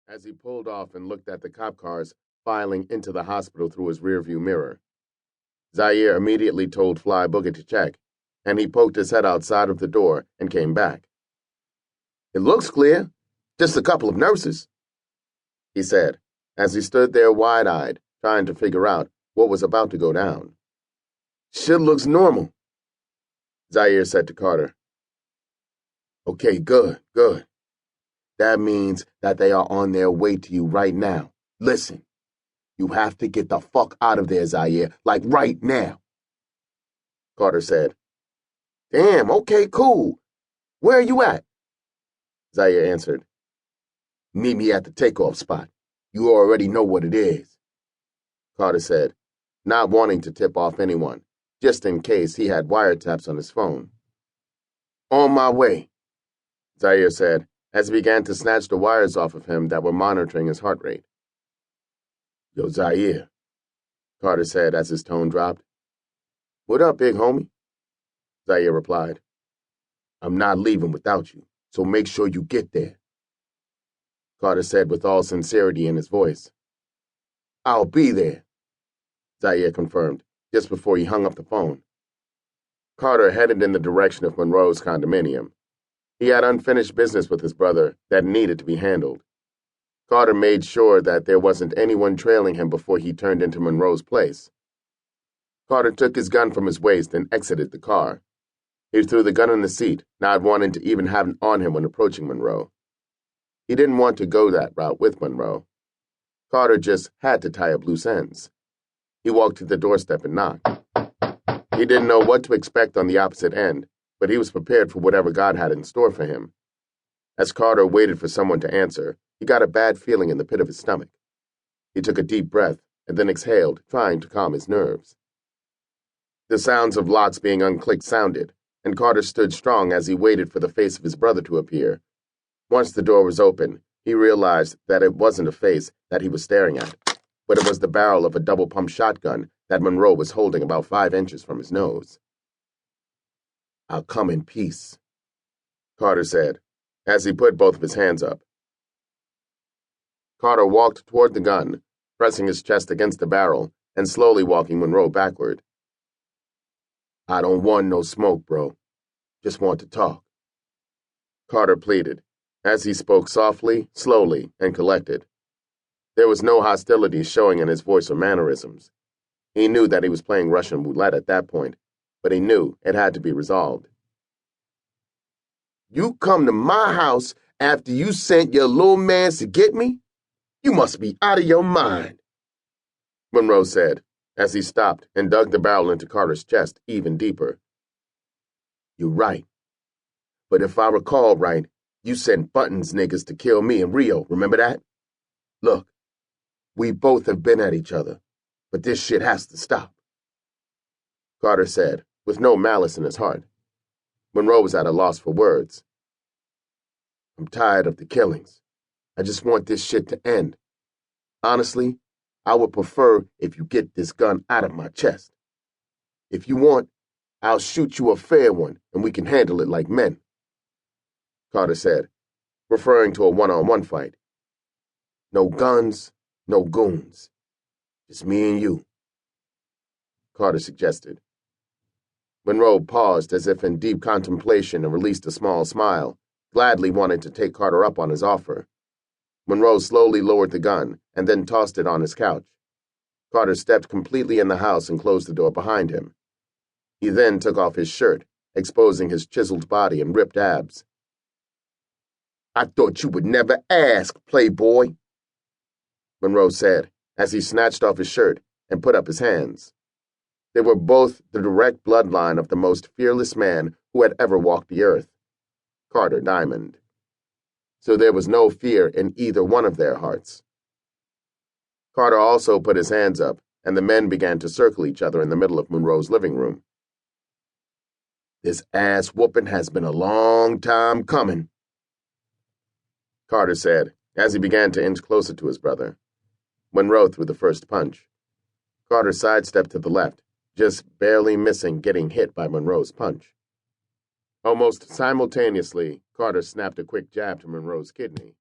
as he pulled off and looked at the cop cars filing into the hospital through his rearview mirror. Zaire immediately told Fly Booger to check, and he poked his head outside of the door and came back. "It looks clear. Just a couple of nurses," he said, as he stood there wide-eyed, trying to figure out what was about to go down. "Shit looks normal," Zaire said to Carter. "Okay, good. That means that they are on their way to you right now. Listen, you have to get the fuck out of there, Zaire, like right now," Carter said. "Damn, okay, cool. Where are you at?" Zaire answered. "Meet me at the takeoff spot. You already know what it is," Carter said, not wanting to tip off anyone, just in case he had wiretaps on his phone. "On my way," Zaire said, as he began to snatch the wires off of him that were monitoring his heart rate. "Yo, Zaire," Carter said as his tone dropped. "What up, big homie?" Zaire replied. "I'm not leaving without you, so make sure you get there," Carter said with all sincerity in his voice. "I'll be there," Zaire confirmed, just before he hung up the phone. Carter headed in the direction of Monroe's condominium. He had unfinished business with his brother that needed to be handled. Carter made sure that there wasn't anyone trailing him before he turned into Monroe's place. Carter took his gun from his waist and exited the car. He threw the gun in the seat, not wanting to even have it on him when approaching Monroe. He didn't want to go that route with Monroe. Carter just had to tie up loose ends. He walked to the doorstep and knocked. He didn't know what to expect on the opposite end, but he was prepared for whatever God had in store for him. As Carter waited for someone to answer, he got a bad feeling in the pit of his stomach. He took a deep breath and then exhaled, trying to calm his nerves. The sounds of locks being unclicked sounded, and Carter stood strong as he waited for the face of his brother to appear. Once the door was open, he realized that it wasn't a face that he was staring at, but it was the barrel of a double-pump shotgun that Monroe was holding about 5 inches from his nose. "I'll come in peace," Carter said, as he put both of his hands up. Carter walked toward the gun, pressing his chest against the barrel and slowly walking Monroe backward. "I don't want no smoke, bro. Just want to talk," Carter pleaded, as he spoke softly, slowly, and collected. There was no hostility showing in his voice or mannerisms. He knew that he was playing Russian roulette at that point, but he knew it had to be resolved. "You come to my house after you sent your little mans to get me? You must be out of your mind," Monroe said, as he stopped and dug the barrel into Carter's chest even deeper. "You're right. But if I recall right, you sent Buttons niggas to kill me in Rio, remember that? Look, we both have been at each other, but this shit has to stop," Carter said, with no malice in his heart. Monroe was at a loss for words. "I'm tired of the killings. I just want this shit to end. Honestly, I would prefer if you get this gun out of my chest. If you want, I'll shoot you a fair one and we can handle it like men," Carter said, referring to a one-on-one fight. "No guns, no goons. Just me and you," Carter suggested. Monroe paused as if in deep contemplation and released a small smile, gladly wanting to take Carter up on his offer. Monroe slowly lowered the gun and then tossed it on his couch. Carter stepped completely in the house and closed the door behind him. He then took off his shirt, exposing his chiseled body and ripped abs. "I thought you would never ask, playboy," Monroe said, as he snatched off his shirt and put up his hands. They were both the direct bloodline of the most fearless man who had ever walked the earth, Carter Diamond. So there was no fear in either one of their hearts. Carter also put his hands up, and the men began to circle each other in the middle of Monroe's living room. "This ass-whooping has been a long time coming," Carter said, as he began to inch closer to his brother. Monroe threw the first punch. Carter sidestepped to the left, just barely missing getting hit by Monroe's punch. Almost simultaneously, Carter snapped a quick jab to Monroe's kidney.